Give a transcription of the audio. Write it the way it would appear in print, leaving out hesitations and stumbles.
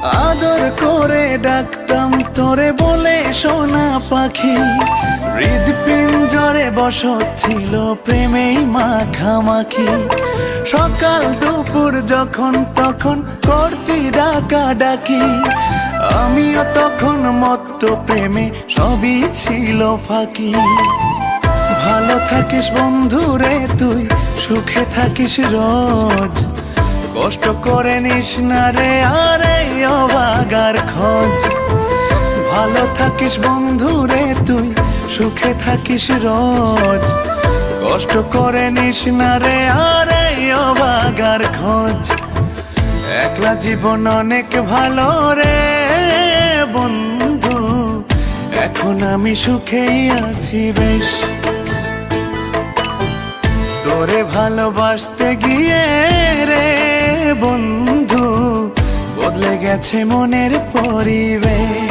আদর করে ডাকতাম তোরে বলে সোনা পাখি, হৃদপিঞ্জরে বসত ছিল প্রেমেই মাখামাখি। সকাল দুপুর যখন তখন করতি ডাকা ডাকি, আমিও তখন মত্ত প্রেমে সবই ছিল ফাঁকি। ভালো থাকিস বন্ধুরে তুই, সুখে থাকিস রোজ, কষ্ট করে নিস না রে আরে অভাগার খোঁজ। ভালো থাকিস বন্ধুরে তুই, সুখে থাকিস রোজ, কষ্ট করে নিস না রে আরে অভাগার খোঁজ। একলা জীবন অনেক ভালো রে বন্ধু, এখন আমি সুখেই আছি বেশ। তোরে ভালোবাসতে গিয়ে রে বন্ধু, বদলে গেছে মনের পরিবেশ।